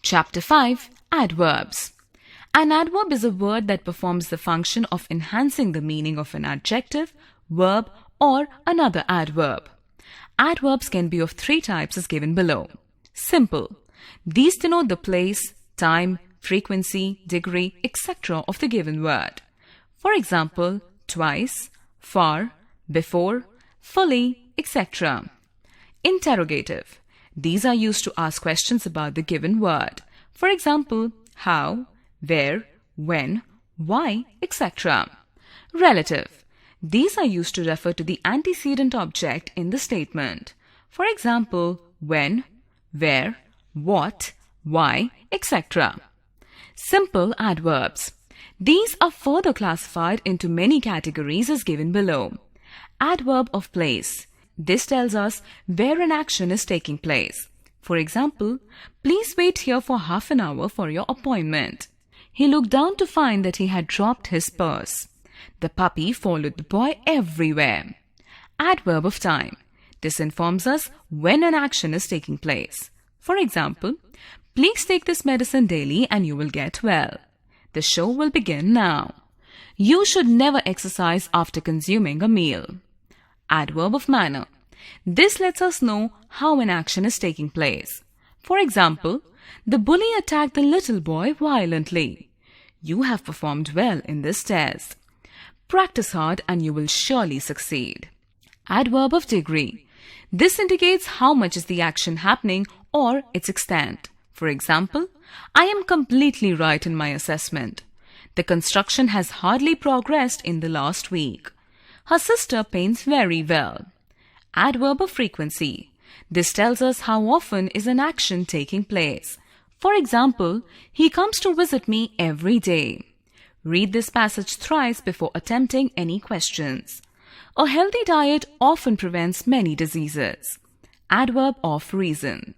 Chapter 5. Adverbs. An adverb is a word that performs the function of enhancing the meaning of an adjective, verb, or another adverb. Adverbs can be of three types as given below. Simple. These denote the place, time, frequency, degree, etc. of the given word. For example, twice, far, before, fully, etc. Interrogative. These are used to ask questions about the given word. For example, how, where, when, why, etc. Relative. These are used to refer to the antecedent object in the statement. For example, when, where, what, why, etc. Simple adverbs. These are further classified into many categories as given below. Adverb of place. This tells us where an action is taking place. For example, please wait here for half an hour for your appointment. He looked down to find that he had dropped his purse. The puppy followed the boy everywhere. Adverb of time. This informs us when an action is taking place. For example, please take this medicine daily and you will get well. The show will begin now. You should never exercise after consuming a meal. Adverb of manner. This lets us know how an action is taking place. For example, the bully attacked the little boy violently. You have performed well in this test. Practice hard and you will surely succeed. Adverb of degree. This indicates how much is the action happening or its extent. For example, I am completely right in my assessment. The construction has hardly progressed in the last week. Her sister paints very well. Adverb of frequency. This tells us how often is an action taking place. For example, he comes to visit me every day. Read this passage thrice before attempting any questions. A healthy diet often prevents many diseases. Adverb of reason.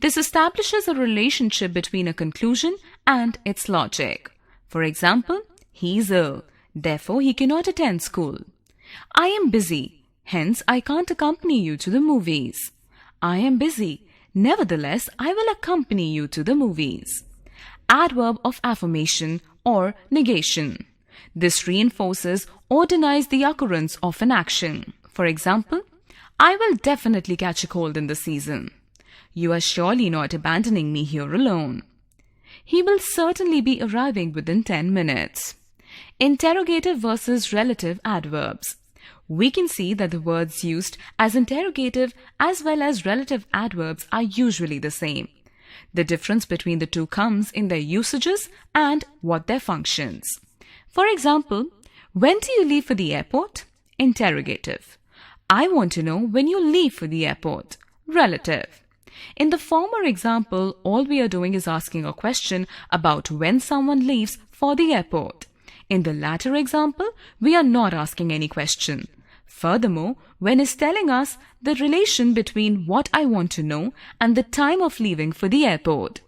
This establishes a relationship between a conclusion and its logic. For example, he is ill, therefore he cannot attend school. I am busy, hence I can't accompany you to the movies. I am busy, nevertheless I will accompany you to the movies. Adverb of affirmation or negation. This reinforces or denies the occurrence of an action. For example, I will definitely catch a cold in the season. You are surely not abandoning me here alone. He will certainly be arriving within 10 minutes. Interrogative versus relative adverbs. We can see that the words used as interrogative as well as relative adverbs are usually the same. The difference between the two comes in their usages and what their functions. For example, when do you leave for the airport? Interrogative. I want to know when you leave for the airport. Relative. In the former example, all we are doing is asking a question about when someone leaves for the airport. In the latter example, we are not asking any question. Furthermore, when is telling us the relation between what I want to know and the time of leaving for the airport.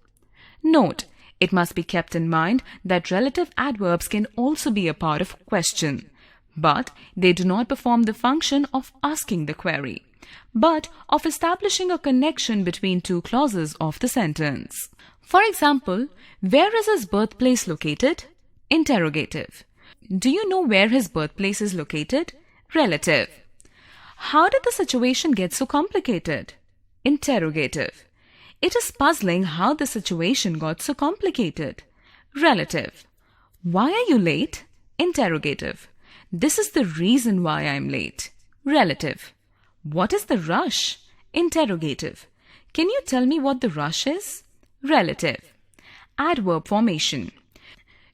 Note, it must be kept in mind that relative adverbs can also be a part of question, but they do not perform the function of asking the query, but of establishing a connection between two clauses of the sentence. For example, where is his birthplace located? Interrogative. Do you know where his birthplace is located? Relative. How did the situation get so complicated? Interrogative. It is puzzling how the situation got so complicated. Relative. Why are you late? Interrogative. This is the reason why I am late. Relative. What is the rush? Interrogative. Can you tell me what the rush is? Relative. Adverb formation.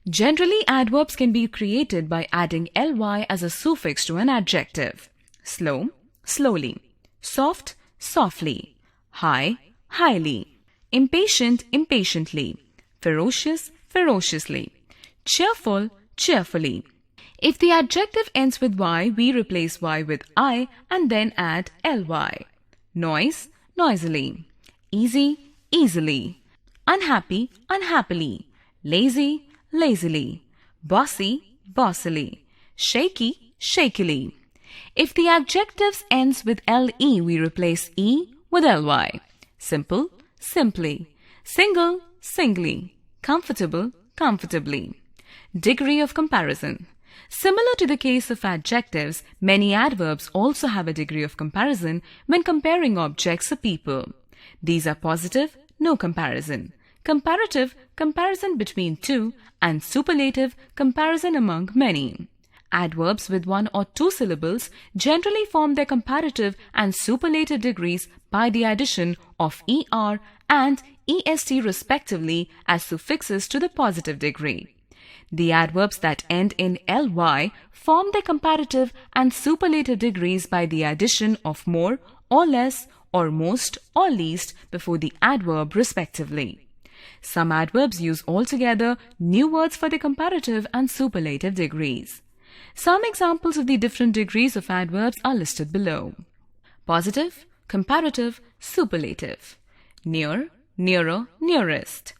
Generally, adverbs can be created by adding ly as a suffix to an adjective. Slow, slowly. Soft, softly. High, highly. Impatient, impatiently. Ferocious, ferociously. Cheerful, cheerfully. If the adjective ends with y, we replace y with I and then add ly. Noise, noisily. Easy, easily. Unhappy, unhappily. Lazy, lazily. Bossy, bossily. Shaky, shakily. If the adjectives ends with le, we replace e with ly. Simple, simply. Single, singly. Comfortable, comfortably. Degree of comparison. Similar to the case of adjectives, many adverbs also have a degree of comparison when comparing objects or people. These are positive, no comparison; comparative, comparison between two; and superlative, comparison among many. Adverbs with one or two syllables generally form their comparative and superlative degrees by the addition of er and est respectively as suffixes to the positive degree. The adverbs that end in ly form their comparative and superlative degrees by the addition of more or less or most or least before the adverb respectively. Some adverbs use altogether new words for their comparative and superlative degrees. Some examples of the different degrees of adverbs are listed below. Positive, comparative, superlative. Near, nearer, nearest.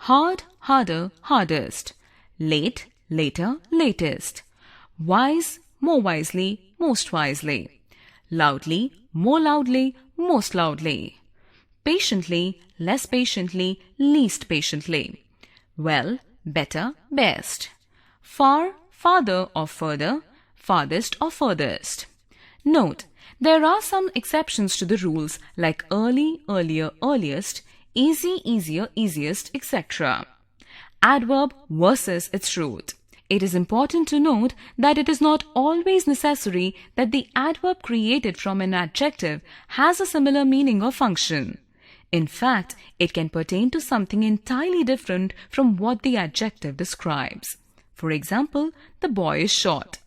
Hard, harder, hardest. Late, later, latest. Wise, more wisely, most wisely. Loudly, more loudly, most loudly. Patiently, less patiently, least patiently. Well, better, best. Far, farther or further, farthest or furthest. Note, there are some exceptions to the rules like early, earlier, earliest, easy, easier, easiest, etc. Adverb versus its root. It is important to note that it is not always necessary that the adverb created from an adjective has a similar meaning or function. In fact, it can pertain to something entirely different from what the adjective describes. For example, the boy is short.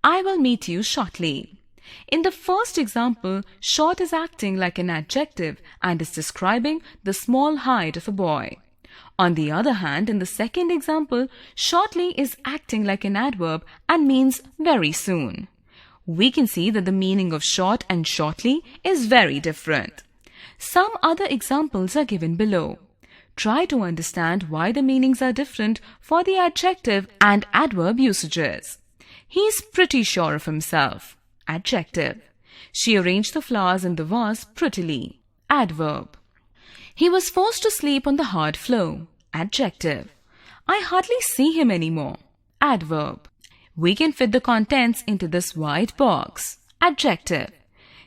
I will meet you shortly. In the first example, short is acting like an adjective and is describing the small height of a boy. On the other hand, in the second example, shortly is acting like an adverb and means very soon. We can see that the meaning of short and shortly is very different. Some other examples are given below. Try to understand why the meanings are different for the adjective and adverb usages. He's pretty sure of himself. Adjective. She arranged the flowers in the vase prettily. Adverb. He was forced to sleep on the hard floor. Adjective. I hardly see him anymore. Adverb. We can fit the contents into this white box. Adjective.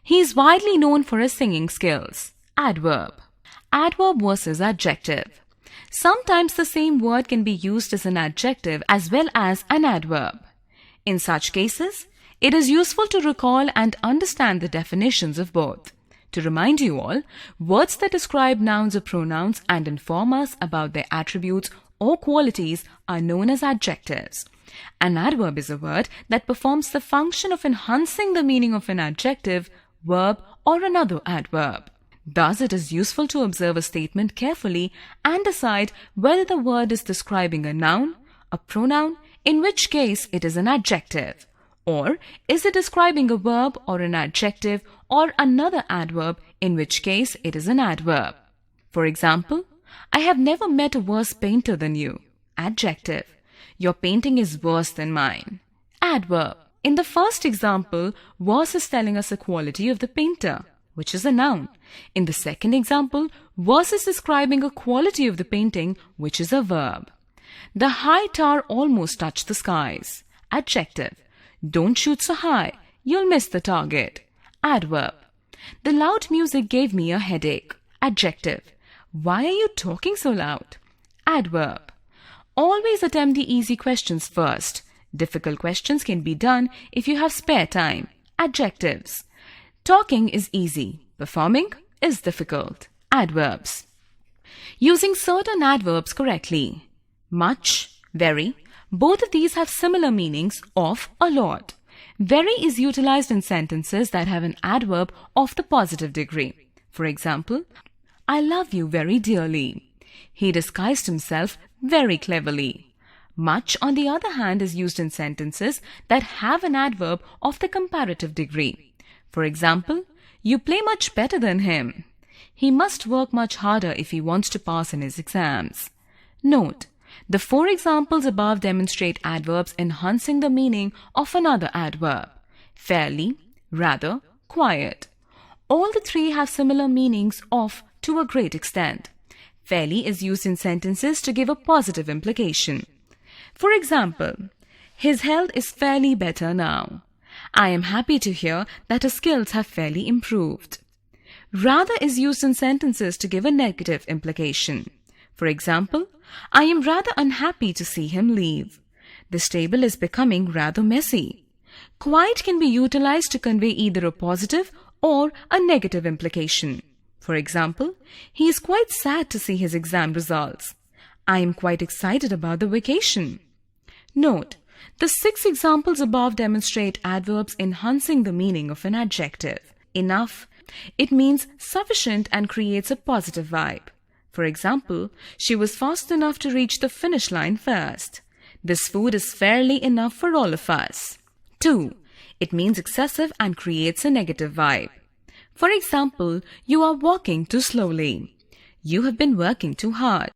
He is widely known for his singing skills. Adverb. Adverb versus adjective. Sometimes the same word can be used as an adjective as well as an adverb. In such cases, it is useful to recall and understand the definitions of both. To remind you all, words that describe nouns or pronouns and inform us about their attributes or qualities are known as adjectives. An adverb is a word that performs the function of enhancing the meaning of an adjective, verb, or another adverb. Thus, it is useful to observe a statement carefully and decide whether the word is describing a noun, a pronoun, in which case it is an adjective, or is it describing a verb or an adjective or another adverb, in which case it is an adverb. For example, I have never met a worse painter than you. Adjective. Your painting is worse than mine. Adverb. In the first example, worse is telling us a quality of the painter, which is a noun. In the second example, worse is describing a quality of the painting, which is a verb. The high tower almost touched the skies. Adjective. Don't shoot so high, you'll miss the target. Adverb. The loud music gave me a headache. Adjective. Why are you talking so loud? Adverb. Always attempt the easy questions first. Difficult questions can be done if you have spare time. Adjectives. Talking is easy. Performing is difficult. Adverbs. Using certain adverbs correctly. Much, very. Both of these have similar meanings of a lot. Very is utilized in sentences that have an adverb of the positive degree. For example, I love you very dearly. He disguised himself very cleverly. Much, on the other hand, is used in sentences that have an adverb of the comparative degree. For example, you play much better than him. He must work much harder if he wants to pass in his exams. Note, the four examples above demonstrate adverbs enhancing the meaning of another adverb. Fairly, rather, quiet. All the three have similar meanings of to a great extent. Fairly is used in sentences to give a positive implication. For example, his health is fairly better now. I am happy to hear that his skills have fairly improved. Rather is used in sentences to give a negative implication. For example, I am rather unhappy to see him leave. This table is becoming rather messy. Quite can be utilized to convey either a positive or a negative implication. For example, he is quite sad to see his exam results. I am quite excited about the vacation. Note, the 6 examples above demonstrate adverbs enhancing the meaning of an adjective. Enough, it means sufficient and creates a positive vibe. For example, she was fast enough to reach the finish line first. This food is fairly enough for all of us. 2. It means excessive and creates a negative vibe. For example, you are walking too slowly. You have been working too hard.